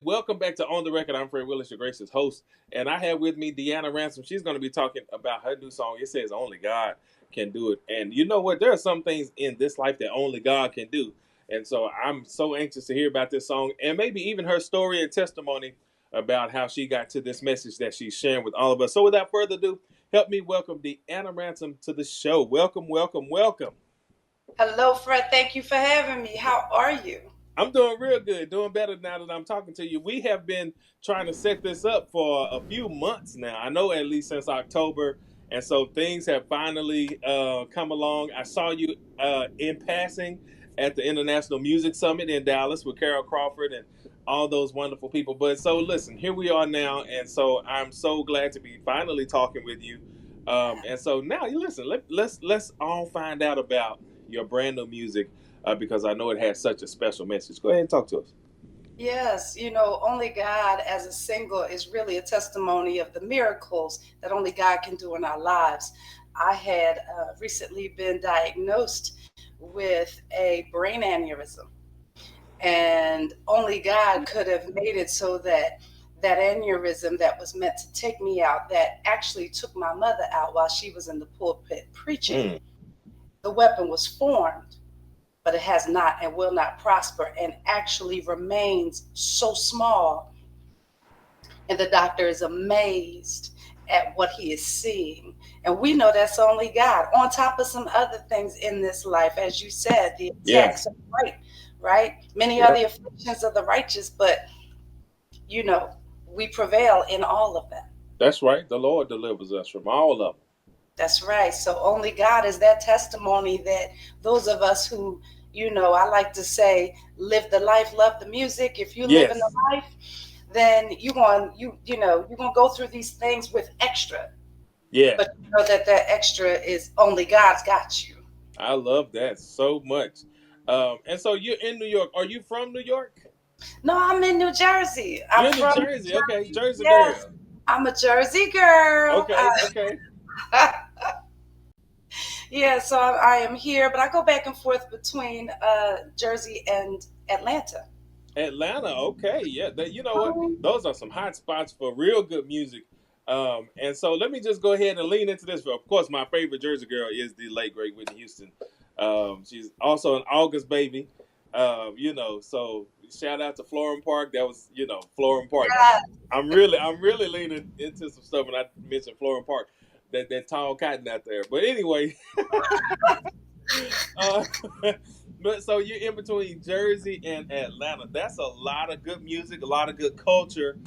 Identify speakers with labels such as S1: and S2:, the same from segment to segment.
S1: Welcome back to On the Record. I'm Fred Willis, your gracious host, and I have with me Deanna Ransom. She's going to be talking about her new song. It says "Only God Can Do It," and you know what? There are some things in this life that only God can do, and so I'm so anxious to hear about this song and maybe even her story and testimony about how she got to this message that she's sharing with all of us. So, without further ado, help me welcome Deanna Ransom to the show. Welcome, welcome, welcome.
S2: Hello, Fred. Thank you for having me. How are you?
S1: I'm doing real good, doing better now that I'm talking to you. We have been trying to set this up for a few months now. I know at least since October, and so things have finally come along. I saw you in passing at the International Music Summit in Dallas with Carol Crawford and all those wonderful people. But so listen, here we are now, and so I'm so glad to be finally talking with you. And so now, you listen. Let's all find out about your brand new music because I know it has such a special message. Go ahead and talk to us.
S2: Yes, only God as a single is really a testimony of the miracles that only God can do in our lives. I had recently been diagnosed with a brain aneurysm, and only God could have made it so that that aneurysm that was meant to take me out, that actually took my mother out while she was in the pulpit preaching,
S1: Mm,
S2: the weapon was formed, but it has not and will not prosper, and actually remains so small. And the doctor is amazed at what he is seeing. And we know that's only God, on top of some other things in this life. As you said, the
S1: yeah,
S2: attacks are great, right? Many are
S1: yeah,
S2: the afflictions of the righteous, but you know, we prevail in all of them.
S1: that's right. The Lord delivers us from all of them.
S2: That's right. So only God is that testimony that those of us who, I like to say, live the life, love the music. If you live in the
S1: Yes,
S2: life, then you're gonna go through these things with extra.
S1: yeah,
S2: But you know that that extra is only God's got you.
S1: I love that so much. And so you're in New York. Are you from New York?
S2: No, I'm in New Jersey. I'm
S1: You're in New
S2: from New
S1: Jersey. Okay,
S2: Jersey.
S1: Jersey
S2: Yes,
S1: girl.
S2: I'm a Jersey girl.
S1: Okay, okay.
S2: Yeah, so I am here, but I go back and forth between Jersey and Atlanta.
S1: Atlanta. Okay, yeah. You know what? Those are some hot spots for real good music. And so let me just go ahead and lean into this. Of course, my favorite Jersey girl is the late great Whitney Houston. She's also an August baby. So shout out to Florham Park. That was, Florham Park.
S2: Yeah.
S1: I'm really leaning into some stuff when I mentioned Florham Park. That tall cotton out there. But anyway, uh, but so you're in between Jersey and Atlanta. That's a lot of good music, a lot of good culture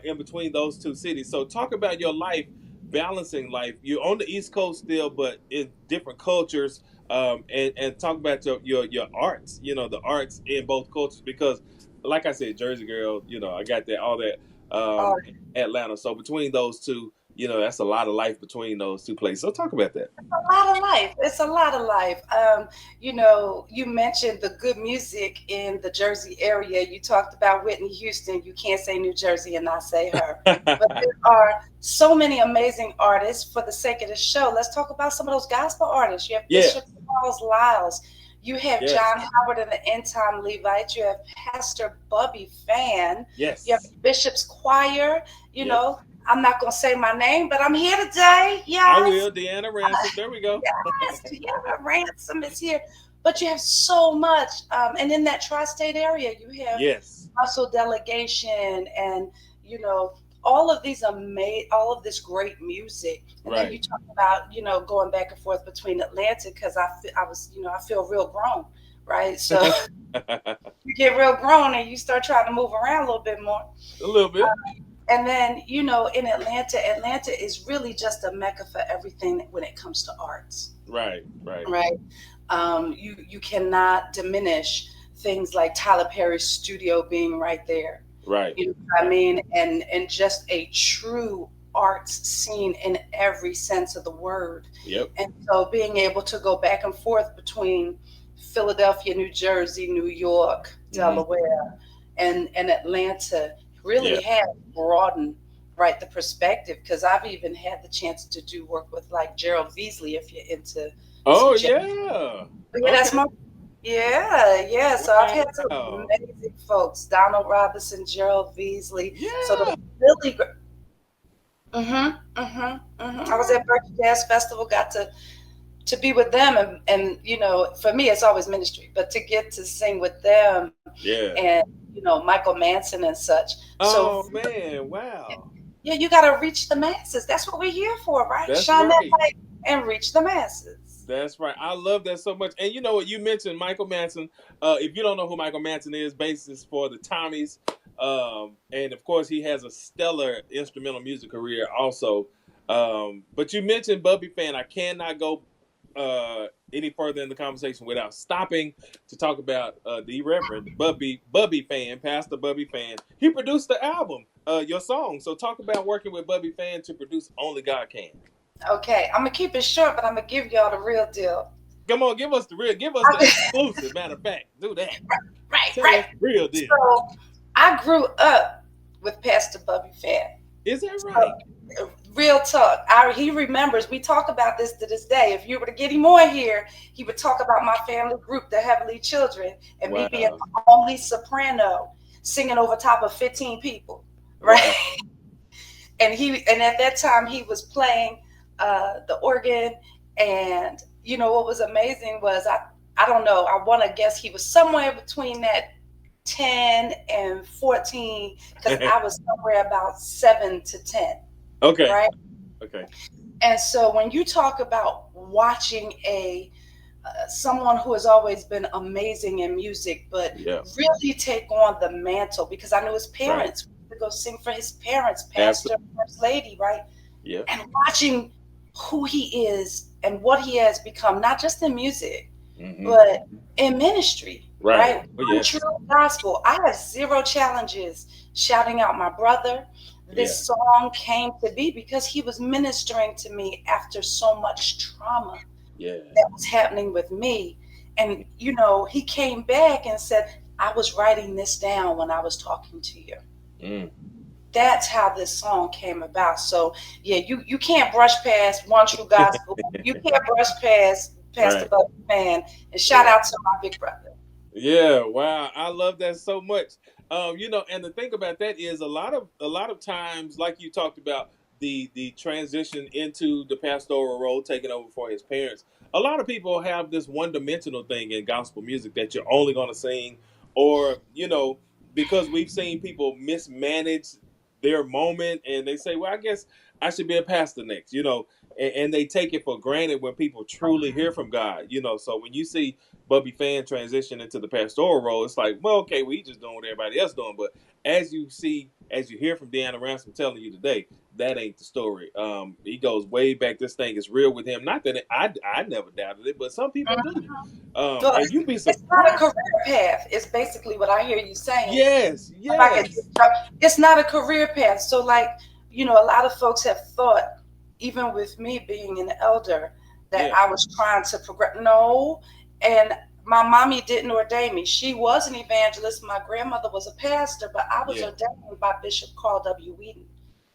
S1: in between those two cities. So talk about your life, balancing life. You're on the East Coast still, but in different cultures. And talk about your arts. The arts in both cultures because, like I said, Jersey girl. I got that all that
S2: Oh,
S1: Atlanta. So between those two, that's a lot of life between those two places. So talk about that.
S2: a lot of life. It's a lot of life. You mentioned the good music in the Jersey area. You talked about Whitney Houston. You can't say New Jersey and not say her. But there are so many amazing artists. For the sake of the show, let's talk about some of those gospel artists. You have
S1: Yeah.
S2: Bishop Charles Lyles. You have
S1: Yes.
S2: John Howard and the End Time Levites. You have Pastor Bubby Fan. You have
S1: Yes.
S2: Bishop's Choir. You
S1: Yep.
S2: know, I'm not going to say my name, but I'm here today.
S1: I
S2: Yes.
S1: will. Deanna Ransom. There we go.
S2: Yes, Deanna Ransom is here. But you have so much. And in that tri state area, you have
S1: Yes.
S2: muscle delegation and, you know, all of these all of this great music. And then you
S1: Right.
S2: talk about, going back and forth between Atlanta because I was, I feel real grown, right? So
S1: A
S2: you get real grown and you start trying to move around a little bit more.
S1: little bit.
S2: And then, in Atlanta is really just a mecca for everything when it comes to arts,
S1: Right. Right.
S2: right? You cannot diminish things like Tyler Perry's studio being right there.
S1: Right.
S2: You know what I mean? And just a true arts scene in every sense of the word.
S1: Yep.
S2: And so being able to go back and forth between Philadelphia, New Jersey, New York,
S1: Hmm.
S2: Delaware, and Atlanta
S1: Yeah.
S2: really has broadened, right, the perspective because I've even had the chance to do work with like Gerald Veasley if you're into
S1: Oh
S2: some jazz.
S1: yeah.
S2: Yeah, that's
S1: Okay.
S2: my Yeah. So I've had some
S1: Wow.
S2: amazing folks: Donald Robinson, Gerald Beasley. So the
S1: Yeah.
S2: really, I was at Berkeley Jazz Festival, got to be with them, and for me it's always ministry, but to get to sing with them
S1: Yeah.
S2: and Michael Manson and such. So
S1: Oh man. Wow.
S2: yeah, you got to reach the masses. That's what we're here for, right?
S1: That's
S2: Shine that
S1: right.
S2: light and reach the masses.
S1: That's right. I love that so much. And you know what? You mentioned Michael Manson. If you don't know who Michael Manson is, bassist for the Tommies. And of course, he has a stellar instrumental music career also. But you mentioned Bubby Fan. I cannot go any further in the conversation without stopping to talk about the Reverend Bubby Fan, Pastor Bubby Fan. He produced the album, your song. So talk about working with Bubby Fan to produce Only God Can.
S2: Okay, I'm gonna keep it short, but I'm gonna give y'all the real deal.
S1: Come on, give us the real, give us the exclusive. Matter of fact, do that.
S2: Right,
S1: Tell us
S2: right.
S1: the real deal.
S2: So I grew up with Pastor Bubby Fan.
S1: Is that right?
S2: So, real talk. He remembers. We talk about this to this day. If you were to get him on here, he would talk about my family group, the Heavenly Children, and me being
S1: Wow.
S2: the only soprano singing over top of 15 people, right?
S1: Wow.
S2: And at that time he was playing the organ, and what was amazing was I don't know, I want to guess he was somewhere between that 10 and 14, because I was somewhere about 7 to 10,
S1: Okay.
S2: right?
S1: Okay.
S2: And so when you talk about watching a someone who has always been amazing in music, but
S1: Yeah.
S2: really take on the mantle, because I knew his
S1: Right.
S2: parents, to go sing for his parents, pastor,
S1: Absolutely.
S2: first lady, right?
S1: Yeah.
S2: And watching who he is and what he has become, not just in music,
S1: Mm-hmm.
S2: but in ministry,
S1: Right.
S2: right?
S1: Oh
S2: One true
S1: yes.
S2: gospel. I have zero challenges shouting out my brother.
S1: Yeah.
S2: This song came to be because he was ministering to me after so much trauma
S1: Yeah.
S2: that was happening with me. And, he came back and said, I was writing this down when I was talking to you.
S1: Mm.
S2: That's how this song came about. So yeah, you can't brush past One True Gospel. You can't brush past Pastor
S1: Right.
S2: Bubby Fan. And shout
S1: Yeah.
S2: out to my big brother.
S1: Yeah, wow. I love that so much. And the thing about that is a lot of times, like you talked about the transition into the pastoral role, taking over for his parents. A lot of people have this one dimensional thing in gospel music that you're only gonna sing, or because we've seen people mismanage their moment and they say, well, I guess I should be a pastor next, and they take it for granted when people truly hear from God, So when you see Bubby Fan transition into the pastoral role, it's like, well, okay, we just doing what everybody else doing. But as you hear from Deanna Ransom telling you today, that ain't the story. He goes way back. This thing is real with him. Not that I never doubted it, but some people do.
S2: Well,
S1: And you'd be
S2: it's not a
S1: surprised.
S2: career path. It's basically what I hear you saying.
S1: Yes,
S2: If I could
S1: yes,
S2: it's not a career path. So like, a lot of folks have thought, even with me being an elder, that
S1: yeah,
S2: I was trying to progress. No. And my mommy didn't ordain me. She was an evangelist. My grandmother was a pastor, but I was
S1: yeah,
S2: ordained by Bishop Carl W. Wheaton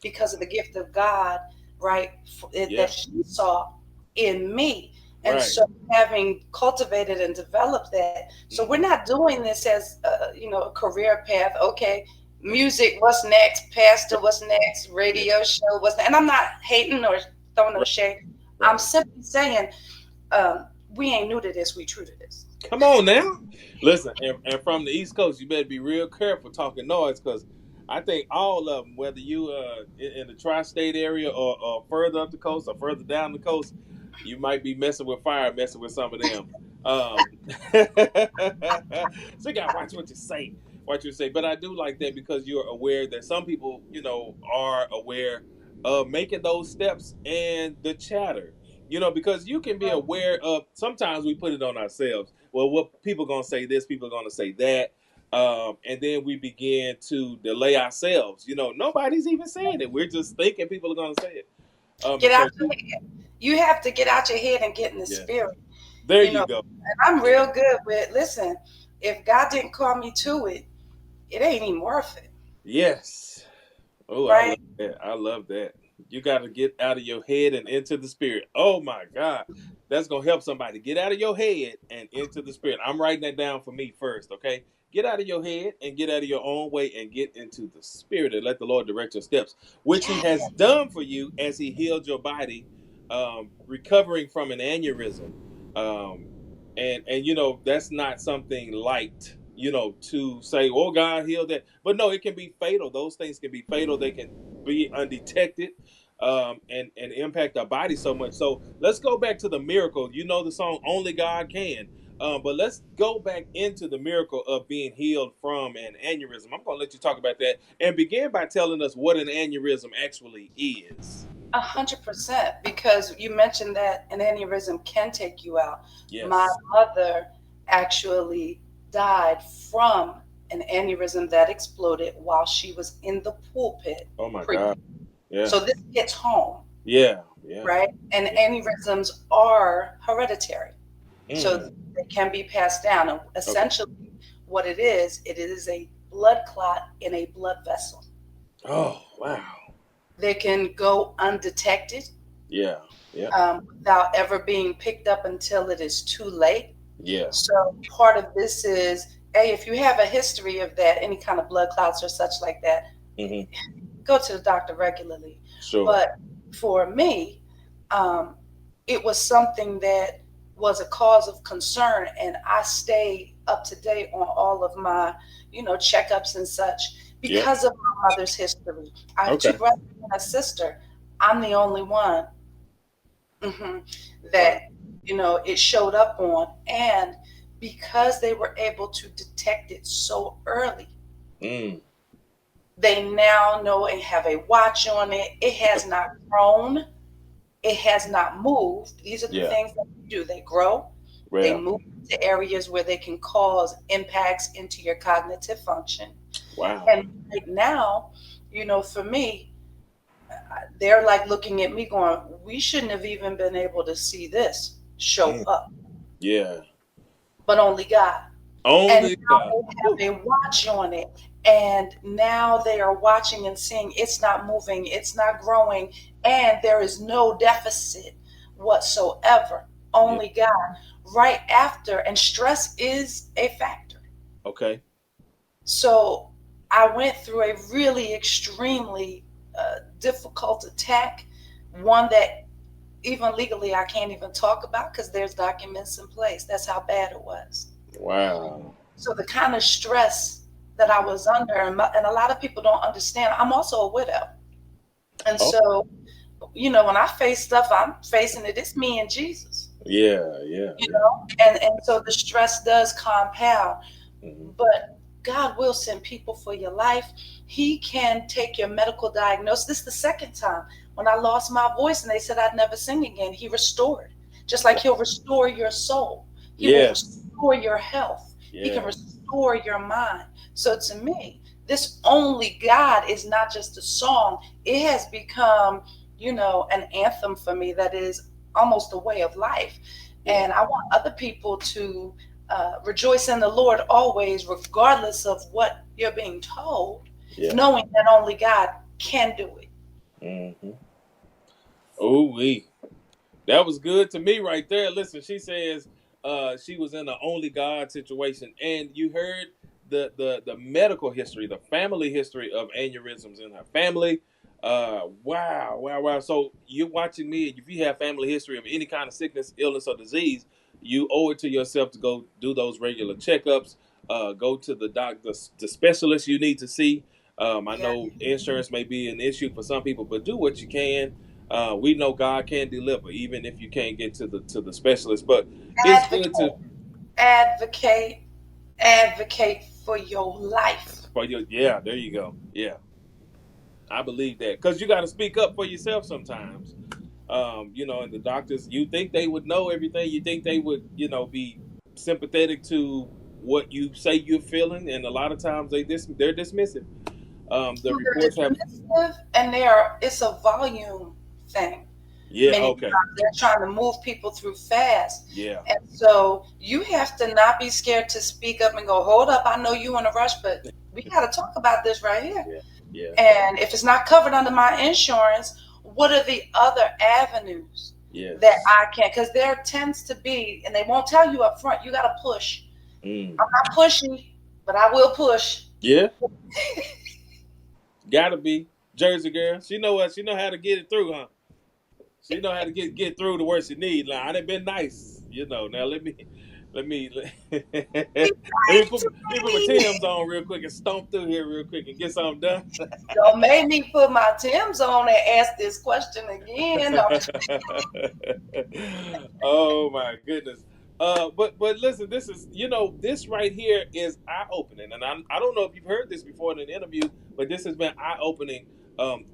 S2: because of the gift of God, right,
S1: yeah,
S2: that she saw in me. And
S1: right.
S2: so having cultivated and developed that, so we're
S1: Hmm.
S2: not doing this as a career path. Okay, music, what's next? Pastor, what's next?
S1: Yeah,
S2: Radio show, what's next? And I'm not hating or throwing no
S1: right,
S2: shade. I'm
S1: right.
S2: simply saying we ain't new to this, we true to this.
S1: Come on now. Listen, and from the East Coast, you better be real careful talking noise because I think all of them, whether you in the tri-state area or further up the coast or further down the coast, you might be messing with fire, messing with some of them. So you gotta watch what you say. Watch what you say. But I do like that because you're aware that some people, are aware of making those steps and the chatter. Because you can be aware of. Sometimes we put it on ourselves. Well, what people gonna say this, people gonna say that, and then we begin to delay ourselves. Nobody's even saying it. We're just thinking people are gonna say it.
S2: Get
S1: So
S2: out your head. You have to get out your head and get in the
S1: yeah,
S2: spirit.
S1: there
S2: You
S1: you
S2: know,
S1: go.
S2: and I'm
S1: Yeah.
S2: real good with listen, if God didn't call me to it, it ain't even worth it.
S1: Yes. Oh, I love
S2: Right?
S1: that. I love that. You got to get out of your head and into the spirit. Oh my God. That's going to help somebody. Get out of your head and into the spirit. I'm writing that down for me first, okay? Get out of your head and get out of your own way and get into the spirit and let the Lord direct your steps, which He
S2: Yes.
S1: has done for you as He healed your body, recovering from an aneurysm. Um, and you know, that's not something light, you know, to say, oh, God healed that. But no, it can be fatal. Those things can be fatal. They can be undetected, and impact our body so much. So let's go back to the miracle. You know the song "Only God Can," but let's go back into the miracle of being healed from an aneurysm. I'm going to let you talk about that and begin by telling us what an aneurysm actually is.
S2: 100%, because you mentioned that an aneurysm can take you out. My
S1: Yes.
S2: mother actually died from an aneurysm that exploded while she was in the pulpit
S1: Oh my
S2: preaching.
S1: God. Yeah.
S2: So this hits home,
S1: Yeah. Yeah.
S2: right? And
S1: Yeah.
S2: aneurysms are hereditary, so
S1: Mm.
S2: they can be passed down. And
S1: Okay.
S2: essentially, what it is a blood clot in a blood vessel.
S1: Oh wow.
S2: They can go undetected,
S1: Yeah. Yeah.
S2: without ever being picked up until it is too late.
S1: Yeah.
S2: So part of this is, hey, if you have a history of that, any kind of blood clots or such like that,
S1: Mm-hmm.
S2: go to the doctor regularly.
S1: Sure.
S2: But for me, um, it was something that was a cause of concern, and I stayed up to date on all of my, checkups and such
S1: Yep.
S2: because of my mother's history. I have two
S1: Okay.
S2: brothers and a sister. I'm the only one, hmm
S1: Wow.
S2: that it showed up on, and because they were able to detect it so early,
S1: Mm.
S2: they now know and have a watch on it. It has not grown, it has not moved. These are the
S1: Yeah.
S2: things that they do. They grow, they
S1: Well.
S2: move to areas where they can cause impacts into your cognitive function.
S1: Wow.
S2: And right now, for me, they're like looking at me going, we shouldn't have even been able to see this show
S1: Mm.
S2: up,
S1: Yeah.
S2: but only God. And
S1: Only
S2: now
S1: God. Whew.
S2: they have a watch on it. And now they are watching and seeing it's not moving, it's not growing, and there is no deficit whatsoever.
S1: Yeah.
S2: Only God. Right after, and stress is a factor.
S1: Okay.
S2: So I went through a really extremely difficult attack, one that even legally I can't even talk about because there's documents in place. That's how bad it was.
S1: Wow.
S2: So the kind of stress that I was under, and a lot of people don't understand, I'm also a widow. And
S1: Oh.
S2: so, when I face stuff, I'm facing it. It's me and Jesus,
S1: Yeah. Yeah.
S2: you
S1: Yeah.
S2: know, and so the stress does compound.
S1: Hmm.
S2: But God will send people for your life. He can take your medical diagnosis. This is the second time when I lost my voice and they said I'd never sing again. He restored, just like He'll restore your soul. He will
S1: Yes.
S2: restore your health. He can
S1: Yeah.
S2: restore your mind. So to me, this only God is not just a song. It has become, an anthem for me that is almost a way of life.
S1: Yeah.
S2: And I want other people to rejoice in the Lord always, regardless of what you're being told,
S1: Yeah.
S2: knowing that only God can do it.
S1: Hmm. Oh, that was good to me right there. Listen, she says she was in an only God situation, and you heard the medical history, the family history of aneurysms in her family. Wow, wow, wow. So you're watching me. If you have family history of any kind of sickness, illness, or disease, you owe it to yourself to go do those regular checkups. Go to the specialist you need to see. I
S2: Yeah.
S1: know insurance may be an issue for some people, but do what you can. We know God can deliver, even if you can't get to the specialist. But it's
S2: Advocate,
S1: good to
S2: advocate, advocate for your life.
S1: for your yeah. There you go. Yeah, I believe that because you got to speak up for yourself sometimes. And the doctors, you think they would know everything. You think they would, be sympathetic to what you say you're feeling, and a lot of times they're dismissive. The
S2: They're
S1: reports have
S2: dismissive, and it's a volume thing.
S1: yeah.
S2: Many
S1: Okay.
S2: times they're trying to move people through fast.
S1: Yeah.
S2: And so you have to not be scared to speak up and go, hold up, I know you in a rush, but we got to talk about this right here.
S1: Yeah. Yeah.
S2: And if it's not covered under my insurance, what are the other avenues that
S1: Yes.
S2: I can? Because there tends to be, and they won't tell you up front. You got to push.
S1: Mm.
S2: I'm not pushy, but I will push.
S1: Yeah. Gotta be Jersey girl. She know what. She know how to get it through, huh? She know how to get through the worst you need. Like I done been nice, you know. Now let me let me put my Tim's on real quick and stomp through here real quick and get something done.
S2: Don't make me put my Tim's on and ask this question again. No,
S1: Oh my goodness. But listen, this is this right here is eye opening, and I don't know if you've heard this before in an interview, but this has been eye opening.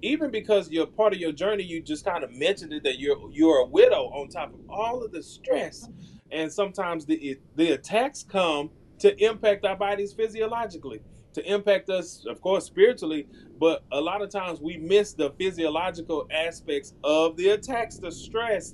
S1: Even because you're part of your journey, you just kind of mentioned it that you're a widow on top of all of the stress, and sometimes the attacks come to impact our bodies physiologically, to impact us, of course, spiritually. But a lot of times we miss the physiological aspects of the attacks, the stress,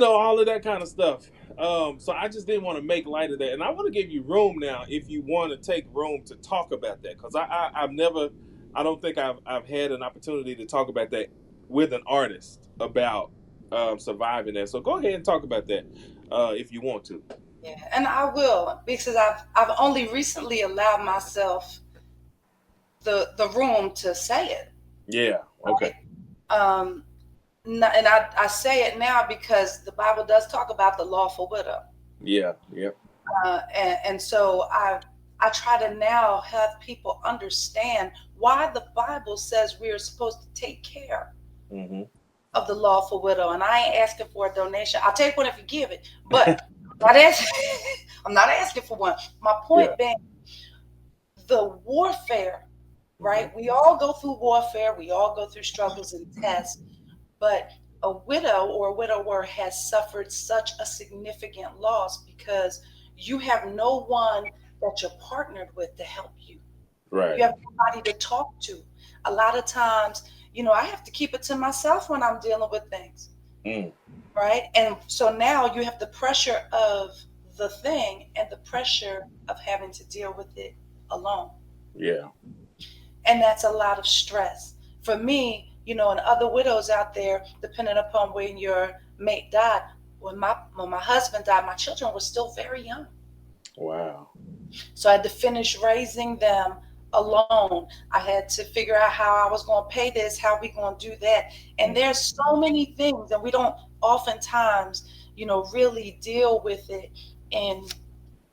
S1: all of that kind of stuff. So I just didn't want to make light of that, and I want to give you room now if you want to take room to talk about that, because I've never, I don't think I've had an opportunity to talk about that with an artist about surviving that. So go ahead and talk about that if you want to.
S2: yeah, and I will because I've only recently allowed myself the room to say it.
S1: Yeah. Okay.
S2: Right? Um, and I say it now because the Bible does talk about the lawful widow.
S1: Yeah. Yep.
S2: And so I try to now have people understand why the Bible says we are supposed to take care
S1: Mm-hmm.
S2: of the lawful widow. And I ain't asking for a donation. I'll take one if you give it, but I'm not asking, I'm not asking for one. My
S1: Yeah.
S2: point being, the warfare,
S1: Mm-hmm.
S2: right? We all go through warfare. We all go through struggles and tests, but a widow or a widower has suffered such a significant loss because you have no one that you're partnered with to help you. You
S1: Right.
S2: have nobody to talk to. A lot of times, I have to keep it to myself when I'm dealing with things,
S1: Mm.
S2: right? And so now you have the pressure of the thing and the pressure of having to deal with it alone.
S1: Yeah.
S2: And that's a lot of stress. For me, and other widows out there, depending upon when your mate died, when my husband died, my children were still very young.
S1: Wow.
S2: So I had to finish raising them alone. I had to figure out how I was going to pay this, how we going to do that. And
S1: Mm.
S2: there's so many things, and we don't oftentimes, really deal with it in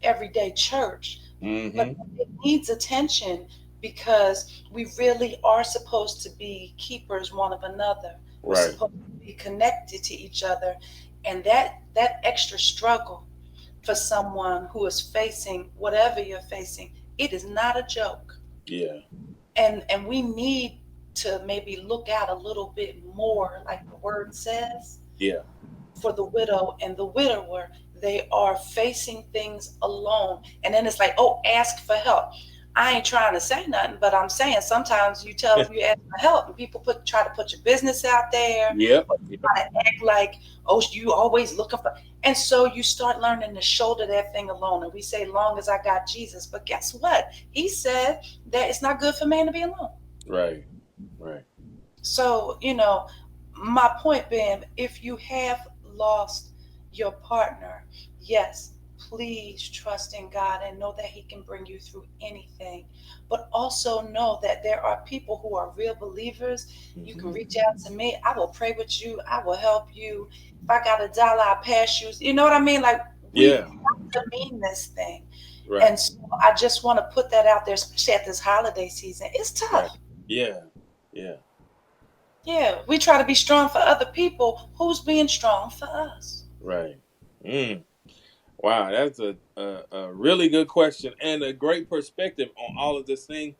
S2: everyday church. But
S1: Mm-hmm.
S2: it needs attention because we really are supposed to be keepers one of another. We're
S1: Right.
S2: supposed to be connected to each other. And that extra struggle for someone who is facing whatever you're facing, it is not a joke.
S1: Yeah.
S2: And we need to maybe look out a little bit more, like the word says,
S1: Yeah.
S2: for the widow and the widower. They are facing things alone. And then it's like, oh, ask for help. I ain't trying to say nothing, but I'm saying sometimes you ask for help and people try to put your business out there
S1: Yep.
S2: or
S1: Yep.
S2: try to act like, oh, you always looking for, and so you start learning to shoulder that thing alone. And we say, long as I got Jesus. But guess what? He said that it's not good for man to be alone.
S1: Right. Right.
S2: So, my point being, if you have lost your partner, yes, please trust in God and know that He can bring you through anything. But also know that there are people who are real believers. You can
S1: Mm-hmm.
S2: reach out to me. I will pray with you. I will help you. If I got $1, I'll pass you. You know what I mean? Like, we
S1: Yeah.
S2: have to mean this thing.
S1: Right.
S2: And so I just want to put that out there, especially at this holiday season. It's
S1: Right.
S2: tough.
S1: Yeah. Yeah.
S2: Yeah, we try to be strong for other people. Who's being strong for us?
S1: Right. Mm. Wow, that's a really good question and a great perspective on all of this thing.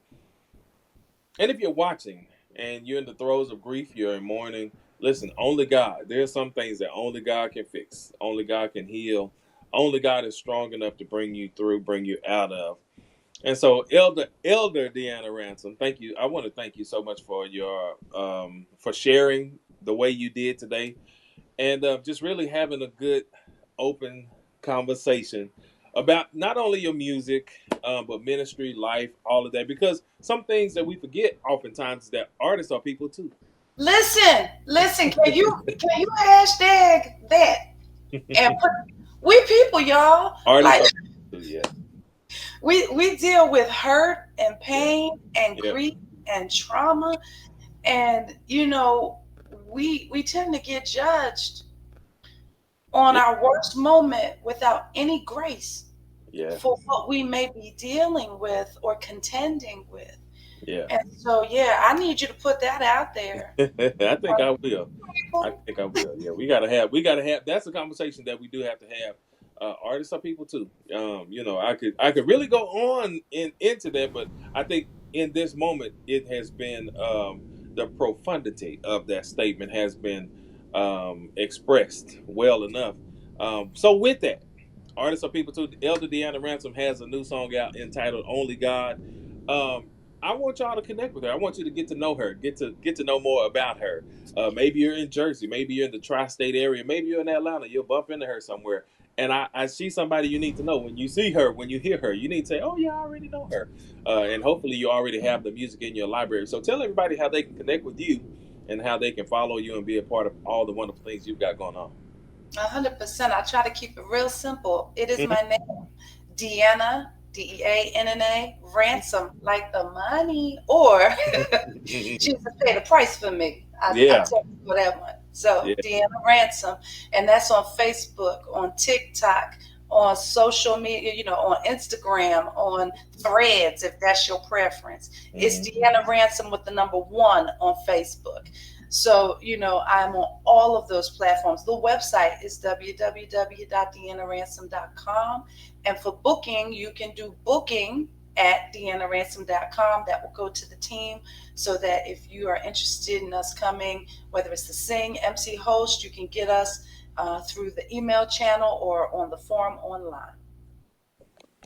S1: And if you're watching and you're in the throes of grief, you're in mourning, listen, only God. There's some things that only God can fix. Only God can heal. Only God is strong enough to bring you through, bring you out of. And so, Elder Deanna Ransom, thank you. I want to thank you so much for your for sharing the way you did today, and just really having a good, open conversation about not only your music, but ministry, life, all of that. Because some things that we forget oftentimes is that artists are people too.
S2: Listen. Can you hashtag that and put we people, y'all.
S1: Artists
S2: Like
S1: are too, yeah.
S2: we deal with hurt and
S1: Yeah.
S2: pain and
S1: Yeah.
S2: grief and trauma, and we tend to get judged on
S1: Yeah.
S2: our worst moment without any grace
S1: Yeah.
S2: for what we may be dealing with or contending with.
S1: Yeah.
S2: And so, yeah, I need you to put that out there.
S1: I think I will. I
S2: People.
S1: think I will. Yeah, we gotta have. That's a conversation that we do have to have. Artists are people too. I could really go on into that, but I think in this moment it has been the profundity of that statement has been expressed well enough. So with that, artists are people too. Elder Deanna Ransom has a new song out entitled "Only God." Um, I want y'all to connect with her. I want you to get to know her, get to know more about her. Maybe you're in Jersey, maybe you're in the tri-state area, maybe you're in Atlanta. You'll bump into her somewhere, and I see somebody you need to know. When you see her, when you hear her, you need to say, "Oh yeah, I already know her," and hopefully you already have the music in your library. So tell everybody how they can connect with you, and how they can follow you and be a part of all the wonderful things you've got going on.
S2: 100%. I try to keep it real simple. It is
S1: Mhm.
S2: my name, Deanna, Deanna Ransom, like the money, or she used to pay the price for me. I
S1: Yeah,
S2: tell you for that one. So
S1: yeah.
S2: Deanna Ransom, and that's on Facebook, on TikTok, on social media, on Instagram, on Threads, if that's your preference. It's
S1: Mhm.
S2: Deanna Ransom with the number one on Facebook. So, I'm on all of those platforms. The website is www.deannaransom.com. And for booking, you can do booking at deannaransom.com. That will go to the team, so that if you are interested in us coming, whether it's to sing, MC, host, you can get us through the email channel or on the form online.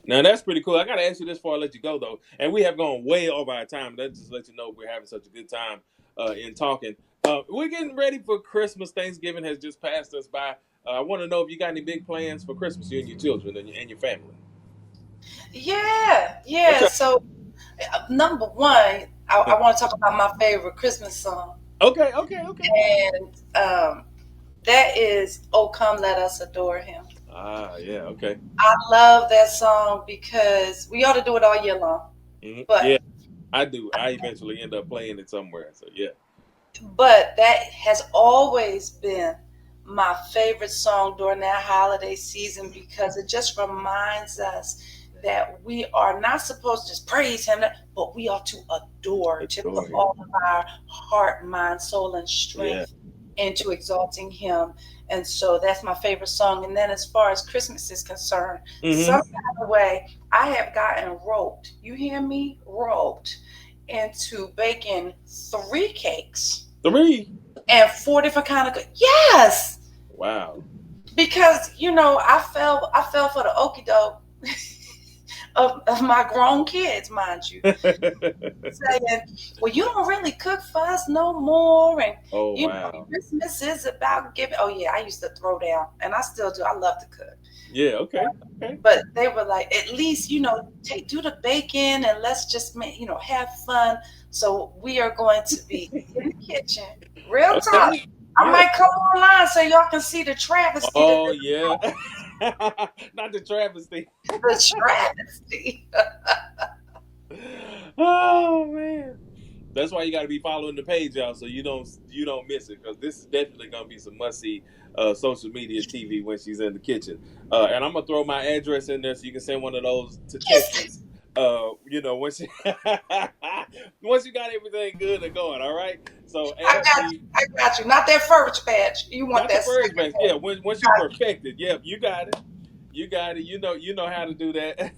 S1: Now that's pretty cool. I gotta ask you this before I let you go though, and we have gone way over our time. That just let you know we're having such a good time in talking. We're getting ready for Christmas. Thanksgiving has just passed us by. I want to know if you got any big plans for Christmas, you and your children and your family.
S2: Yeah,
S1: What's
S2: yeah.
S1: up?
S2: So, number one, I want to talk about my favorite Christmas song.
S1: Okay, okay, okay.
S2: And that is "Oh Come Let Us Adore Him."
S1: Ah, yeah, okay.
S2: I love that song because we ought to do it all year long.
S1: Yeah,
S2: But
S1: I do. I eventually end up playing it somewhere. So yeah.
S2: that has always been my favorite song during that holiday season, because it just reminds us that we are not supposed to just praise him, but we ought to adore, to
S1: Adore
S2: put
S1: him.
S2: all of our heart, mind, soul, and
S1: Yeah.
S2: strength into exalting him. And so that's my favorite song. And then as far as Christmas is concerned, some
S1: Mm-hmm.
S2: kind of way I have gotten roped. You hear me? Roped into baking 3 cakes
S1: Three.
S2: and 4 different kind of yes,
S1: Wow.
S2: because I fell for the okey doke of my grown kids, mind you, saying, well, you don't really cook for us no more, and
S1: Oh
S2: you know
S1: wow.
S2: Christmas is about giving. Oh yeah, I used to throw down, and I still do. I love to cook.
S1: Yeah. Okay. Okay.
S2: But they were like, at least, do the bacon, and let's just make, have fun. So we are going to be in the kitchen. Real talk.
S1: Okay.
S2: I
S1: Yeah.
S2: might come online so y'all can see the travesty that
S1: Oh yeah. Not the travesty.
S2: the travesty.
S1: Oh man. That's why you got to be following the page, y'all, so you don't miss it. Because this is definitely gonna be some must see social media TV when she's in the kitchen. And I'm gonna throw my address in there so you can send one of those to Texas. Once you once you got everything good and going, all right. So
S2: I
S1: add
S2: got you.
S1: me.
S2: I got you. Not that first batch. You want
S1: Not the
S2: that
S1: first
S2: second
S1: base. Yeah,
S2: batch.
S1: once you perfect it, yeah, you got it. You got it. You know how to do that.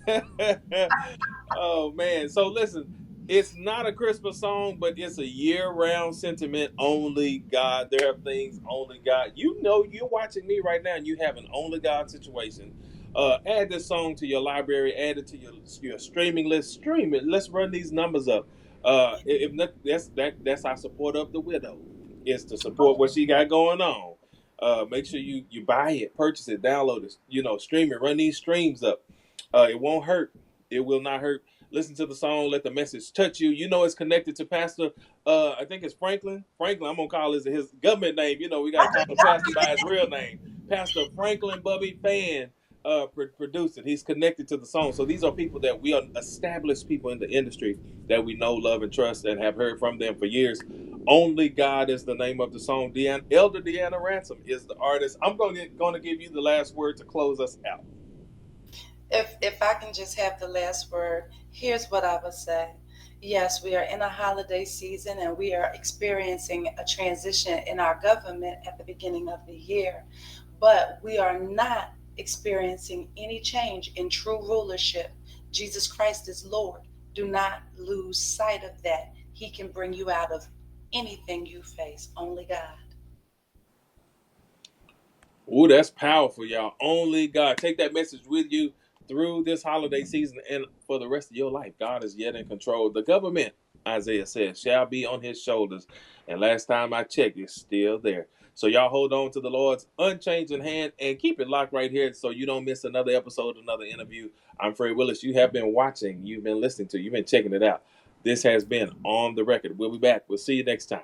S1: Oh man. So listen, it's not a Christmas song, but it's a year-round sentiment. Only God. There are things only God. You're watching me right now, and you have an only God situation. Add this song to your library. Add it to your streaming list. Stream it. Let's run these numbers up. If not, that's our support of the widow. Is to support what she got going on. Make sure you buy it, purchase it, download it. Stream it. Run these streams up. It won't hurt. It will not hurt. listen to the song, let the message touch you. You know it's connected to Pastor, I think it's Franklin. Franklin, I'm going to call his government name. You know, we got to call the pastor by his real name. Pastor Franklin Bubby Fan produced it. He's connected to the song. So these are people that we are established people in the industry that we know, love, and trust and have heard from them for years. Only God is the name of the song. Elder Deanna Ransom is the artist. I'm going to give you the last word to close us out.
S2: If I can just have the last word, here's what I would say. Yes, we are in a holiday season and we are experiencing a transition in our government at the beginning of the year, but we are not experiencing any change in true rulership. Jesus Christ is Lord. Do not lose sight of that. He can bring you out of anything you face. Only God.
S1: Ooh, that's powerful, y'all. Only God. Take that message with you through this holiday season and for the rest of your life. God is yet in control. The government, Isaiah says, shall be on his shoulders. And last time I checked, it's still there. So y'all hold on to the Lord's unchanging hand and keep it locked right here so you don't miss another episode, another interview. I'm Fred Willis. You have been watching, you've been listening to, you've been checking it out. This has been On the Record. We'll be back. We'll see you next time.